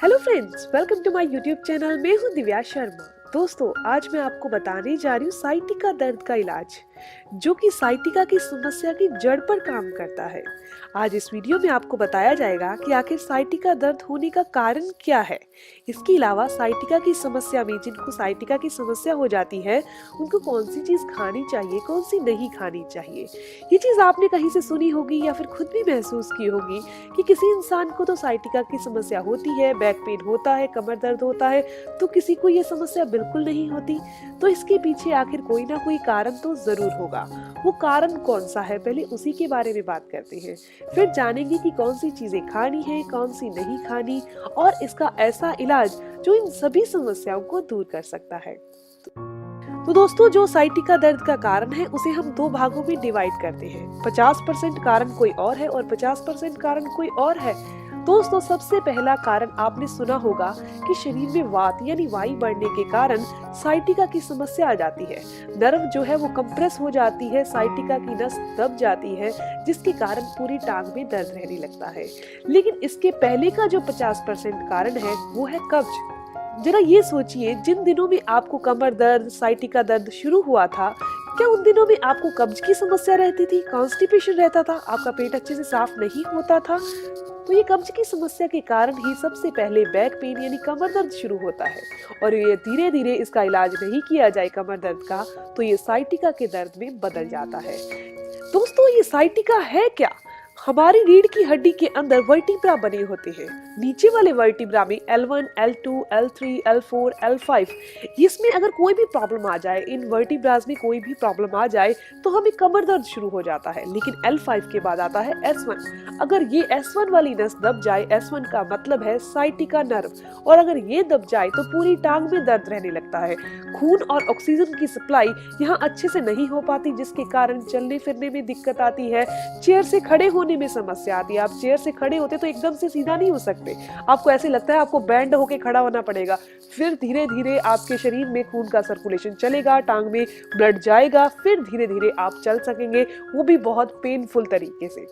Hello friends, welcome to my YouTube channel. मैं हूं दिव्या शर्मा। दोस्तों, आज मैं आपको बताने जा रही हूँ साइटिका दर्द का इलाज, जो कि साइटिका की समस्या की जड़ पर काम करता है। आज इस वीडियो में आपको बताया जाएगा कि आखिर साइटिका दर्द होने का कारण क्या है। इसके अलावा साइटिका की समस्या में जिनको साइटिका की समस्या हो जाती है, उनको कौन सी चीज खानी चाहिए, कौन सी नहीं खानी चाहिए। ये चीज आपने कहीं से सुनी होगी या फिर खुद भी महसूस की होगी कि किसी इंसान को तो साइटिका की समस्या होती है, बैक पेन होता है, कमर दर्द होता है, तो किसी को ये समस्या बिल्कुल नहीं होती। तो इसके पीछे आखिर कोई ना कोई कारण तो जरूर होगा। वो कारण कौन सा है, पहले उसी के बारे में बात करते हैं। फिर जानेंगे कि कौन सी चीजें खानी है, कौन सी नहीं खानी, और इसका ऐसा इलाज जो इन सभी समस्याओं को दूर कर सकता है। तो दोस्तों, जो साइटिका दर्द का कारण है उसे हम दो भागों में डिवाइड करते हैं। 50% कारण कोई और है और 50% कारण कोई और है। दोस्तों, सबसे पहला कारण आपने सुना होगा कि शरीर में वात यानी वायु बढ़ने के कारण साइटिका की समस्या आ जाती है। नर्व जो है वो कंप्रेस हो जाती है, साइटिका की नस दब जाती है, जिसके कारण पूरी टांग में दर्द रहने लगता है। लेकिन इसके पहले का जो 50% कारण है वो है कब्ज। जरा ये सोचिए, जिन दिनों में आपको कमर दर्द, साइटिका दर्द शुरू हुआ था, क्या उन दिनों में आपको कब्ज की समस्या रहती थी, कॉन्स्टिपेशन रहता था, आपका पेट अच्छे से साफ नहीं होता था? तो ये कब्ज की समस्या के कारण ही सबसे पहले बैक पेन यानी कमर दर्द शुरू होता है। और ये धीरे धीरे इसका इलाज नहीं किया जाए कमर दर्द का, तो ये साइटिका के दर्द में बदल जाता है। दोस्तों, ये साइटिका है क्या? हमारी रीढ़ की हड्डी के अंदर वर्टिब्रा बने होते हैं। नीचे वाले वर्टिब्रा में L1, L2, L3, L4, L5, इसमें अगर कोई भी प्रॉब्लम आ जाए, इन वर्टिब्रास में कोई भी प्रॉब्लम आ जाए, तो हमें कमर दर्द शुरू हो जाता है। लेकिन L5 के बाद आता है S1। अगर ये S1 वाली नस दब जाए, S1 का मतलब है साइटिका नर्व, और अगर ये दब जाए तो पूरी टांग में दर्द रहने लगता है। खून और ऑक्सीजन की सप्लाई यहाँ अच्छे से नहीं हो पाती, जिसके कारण चलने फिरने में दिक्कत आती है, चेयर से खड़े होने में समस्या आती है। आप चेयर से खड़े होते तो एकदम से सीधा नहीं हो सकते, आपको ऐसे लगता है आपको बैंड होके खड़ा होना पड़ेगा। फिर धीरे धीरे आपके शरीर में खून का सर्कुलेशन चलेगा, टांग में ब्लड जाएगा, फिर धीरे धीरे आप चल सकेंगे, वो भी बहुत पेनफुल तरीके से।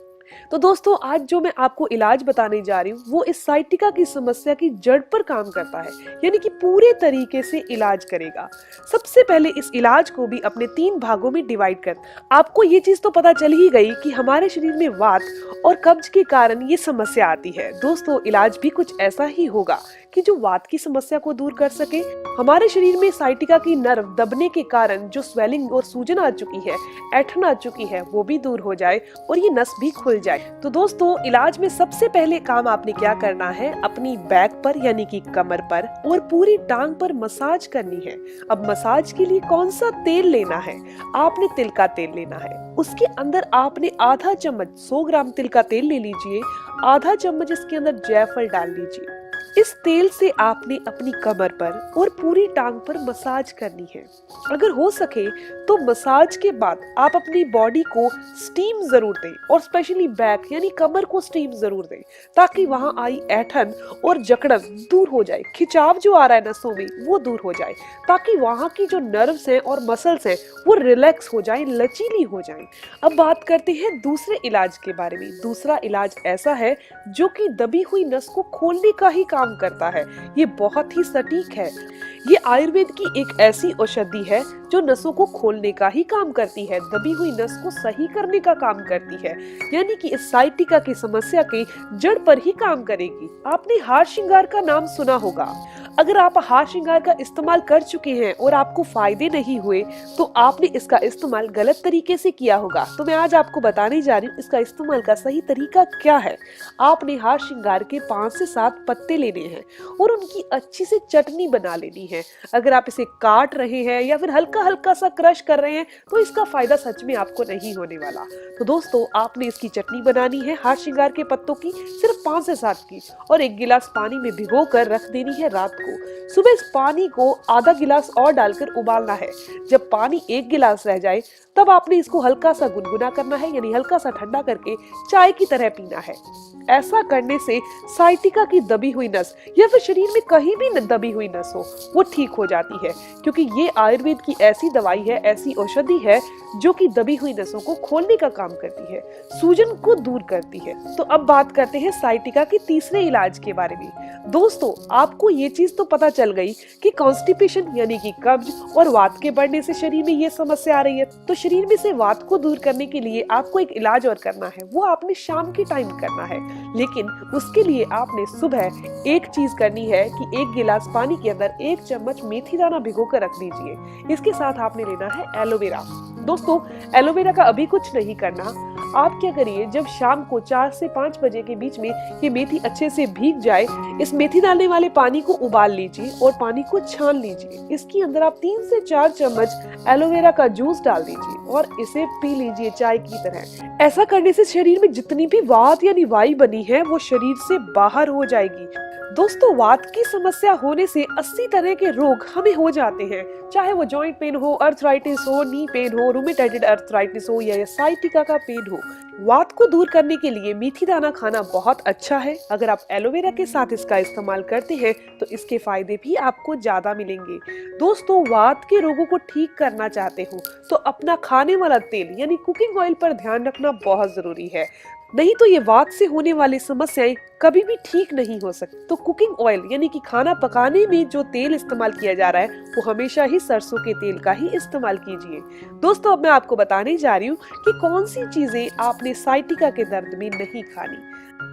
तो दोस्तों, आज जो मैं आपको इलाज बताने जा रही हूँ वो इस साइटिका की समस्या की जड़ पर काम करता है, यानी कि पूरे तरीके से इलाज करेगा। सबसे पहले इस इलाज को भी अपने 3 भागों में डिवाइड कर। आपको ये चीज तो पता चल ही गई कि हमारे शरीर में वात और कब्ज के कारण ये समस्या आती है। दोस्तों, इलाज भी कुछ ऐसा ही होगा कि जो वात की समस्या को दूर कर सके। हमारे शरीर में साइटिका की नर्व दबने के कारण जो स्वेलिंग और सूजन आ चुकी है, ऐंठन आ चुकी है, वो भी दूर हो जाए और ये नस भी खुल जाए। तो दोस्तों, इलाज में सबसे पहले काम आपने क्या करना है, अपनी बैक पर यानी कि कमर पर और पूरी टांग पर मसाज करनी है। अब मसाज के लिए कौन सा तेल लेना है? आपने तिल का तेल लेना है। उसके अंदर आपने आधा चम्मच 100 ग्राम तिल का तेल ले लीजिए, आधा चम्मच इसके अंदर जायफल डाल लीजिए। इस तेल से आपने अपनी कमर पर और पूरी टांग पर मसाज करनी है। अगर हो सके तो मसाज के बाद आप अपनी बॉडी को स्टीम जरूर दें, और स्पेशली बैक यानी कमर को स्टीम जरूर दें, ताकि वहां आई ऐंठन और जकड़न दूर हो जाए, खिंचाव जो आ रहा है नसों में वो दूर हो जाए, ताकि वहां की जो नर्व्स हैं और मसल्स हैं वो रिलैक्स हो जाएं, लचीली हो जाएं। अब बात करते हैं दूसरे इलाज के बारे में। दूसरा इलाज ऐसा है जो कि दबी हुई नस को खोलने का ही काम करता है। ये बहुत ही सटीक है। ये आयुर्वेद की एक ऐसी औषधि है जो नसों को खोलने का ही काम करती है, दबी हुई नस को सही करने का काम करती है, यानी कि इस साइटिका की समस्या के जड़ पर ही काम करेगी। आपने हार श्रृंगार का नाम सुना होगा। अगर आप हार श्रृंगार का इस्तेमाल कर चुके हैं और आपको फायदे नहीं हुए, तो आपने इसका इस्तेमाल गलत तरीके से किया होगा। तो मैं आज आपको बताने जा रही हूँ इसका इस्तेमाल का सही तरीका क्या है। आपने हार श्रृंगार के 5 से 7 पत्ते लेने हैं और उनकी अच्छी से चटनी बना लेनी है। अगर आप इसे काट रहे हैं या फिर हल्का हल्का सा क्रश कर रहे हैं, तो इसका फायदा सच में आपको नहीं होने वाला। तो दोस्तों, आपने इसकी चटनी बनानी है हार श्रृंगार के पत्तों की, सिर्फ 5 से 7 की, और 1 गिलास पानी में भिगो कर रख देनी है रात को। सुबह इस पानी को आधा गिलास और डालकर उबालना है। जब पानी 1 गिलास रह जाए, तब आपने इसको हल्का सा गुनगुना करना है, यानी हल्का सा ठंडा करके चाय की तरह पीना है। ऐसा करने से साइटिका की दबी हुई नस या फिर शरीर में कहीं भी दबी हुई नस हो, वो ठीक हो जाती है, क्योंकि ये आयुर्वेद की ऐसी दवाई है, ऐसी औषधि है जो कि दबी हुई नसों को खोलने का काम करती है, सूजन को दूर करती है। तो अब बात करते हैं साइटिका के तीसरे इलाज के बारे में। दोस्तों, आपको ये चीज तो पता चल गई कि कॉन्स्टिपेशन यानी कि कब्ज और वात के बढ़ने से शरीर में ये समस्या आ रही है। तो शरीर में से वात को दूर करने के लिए आपको एक इलाज और करना है, वो आपने शाम के टाइम करना है। लेकिन उसके लिए आपने सुबह एक चीज करनी है कि 1 गिलास पानी के अंदर 1 चम्मच मेथी दाना भिगो कर रख दीजिए। इसके साथ आपने लेना है एलोवेरा। दोस्तों, एलोवेरा का अभी कुछ नहीं करना। आप क्या करिए, जब शाम को 4 से 5 बजे के बीच में ये मेथी अच्छे से भीग जाए, इस मेथी डालने वाले पानी को उबाल लीजिए और पानी को छान लीजिए। इसके अंदर आप 3 से 4 चम्मच एलोवेरा का जूस डाल दीजिए और इसे पी लीजिए चाय की तरह। ऐसा करने से शरीर में जितनी भी वात यानी वाई बनी है वो शरीर से बाहर हो जाएगी। दोस्तों, वात की समस्या होने से 80 तरह के रोग हमें हो जाते हैं, चाहे वो जॉइंट पेन हो, अर्थराइटिस हो, नी पेन हो, रूमेटॉइड अर्थराइटिस हो या साइटिका का पेन हो। वात को दूर करने के लिए मेथी दाना खाना बहुत अच्छा है। अगर आप एलोवेरा के साथ इसका इस्तेमाल करते हैं तो इसके फायदे भी आपको ज्यादा मिलेंगे। दोस्तों, वात के रोगों को ठीक करना चाहते हो तो अपना खाने वाला तेल यानी कुकिंग ऑयल पर ध्यान रखना बहुत जरूरी है, नहीं तो ये वात से होने वाली समस्याएं कभी भी ठीक नहीं हो सकती। तो कुकिंग ऑयल यानी कि खाना पकाने में जो तेल इस्तेमाल किया जा रहा है वो हमेशा ही सरसों के तेल का ही इस्तेमाल कीजिए। दोस्तों, अब मैं आपको बताने जा रही हूँ कि कौन सी चीजें आपने साइटिका के दर्द में नहीं खानी।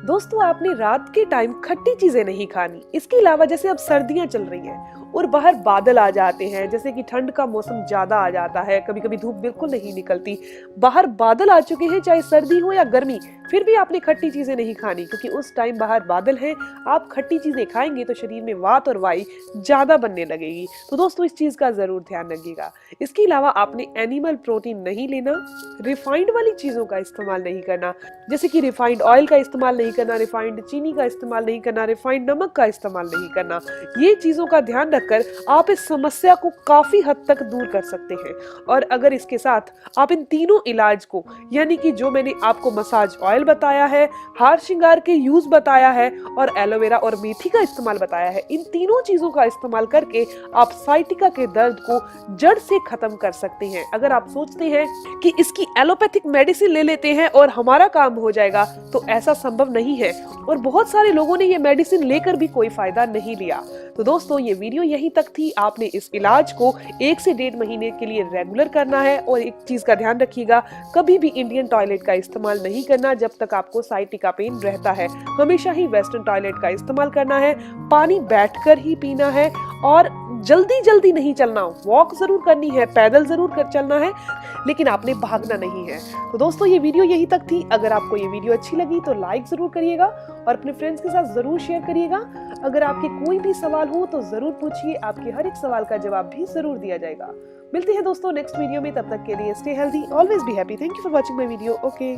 दोस्तों, आपने रात के टाइम खट्टी चीजें नहीं खानी। इसके अलावा जैसे अब सर्दियां चल रही हैं और बाहर बादल आ जाते हैं, जैसे कि ठंड का मौसम ज्यादा आ जाता है, कभी कभी धूप बिल्कुल नहीं निकलती, बाहर बादल आ चुके हैं, चाहे सर्दी हो या गर्मी, फिर भी आपने खट्टी चीजें नहीं खानी, क्योंकि उस टाइम बाहर बादल है। आप खट्टी चीजें खाएंगे तो शरीर में वात और वाई ज्यादा बनने लगेगी। तो दोस्तों, इस चीज का जरूर ध्यान रखिएगा। इसके अलावा आपने एनिमल प्रोटीन नहीं लेना, रिफाइंड वाली चीजों का इस्तेमाल नहीं करना, जैसे कि रिफाइंड ऑयल का इस्तेमाल नहीं करना, रिफाइंड चीनी का इस्तेमाल नहीं करना, रिफाइंड नमक का इस्तेमाल नहीं करना। ये चीजों का ध्यान रखकर आप इस समस्या को काफी हद तक दूर कर सकते हैं। और अगर इसके साथ आप इन तीनों इलाज को, यानी कि जो मैंने आपको मसाज ऑयल बताया है, हार श्रृंगार के यूज बताया है और एलोवेरा और मेथी का इस्तेमाल बताया है, इन तीनों चीजों का इस्तेमाल करके आप साइटिका के दर्द को जड़ से खत्म कर सकते हैं। अगर आप सोचते हैं कि इसकी एलोपैथिक मेडिसिन ले लेते हैं और हमारा काम हो जाएगा, तो ऐसा संभव नहीं है और बहुत सारे लोगों ने ये मेडिसिन लेकर भी कोई फायदा नहीं लिया। तो दोस्तों, ये वीडियो यहीं तक थी। आपने इस इलाज को 1 से 1.5 महीने के लिए रेगुलर करना है और एक चीज का ध्यान रखिएगा, कभी भी इंडियन टॉयलेट का इस्तेमाल नहीं करना जब तक आपको साइटिका पेन रहता है। हमेशा ही वेस्टर्न टॉयलेट का इस्तेमाल करना है, पानी बैठकर ही पीना है और जल्दी जल्दी नहीं चलना। वॉक जरूर करनी है, पैदल जरूर कर चलना है, लेकिन आपने भागना नहीं है। तो दोस्तों, ये वीडियो यहीं तक थी। अगर आपको ये वीडियो अच्छी लगी तो लाइक जरूर करिएगा और अपने फ्रेंड्स के साथ जरूर शेयर करिएगा। अगर आपके कोई भी सवाल हो तो जरूर पूछिए, आपके हर एक सवाल का जवाब भी जरूर दिया जाएगा। मिलते हैं दोस्तों नेक्स्ट वीडियो में, तब तक के लिए stay healthy, always be happy. Thank you for watching my video. Okay.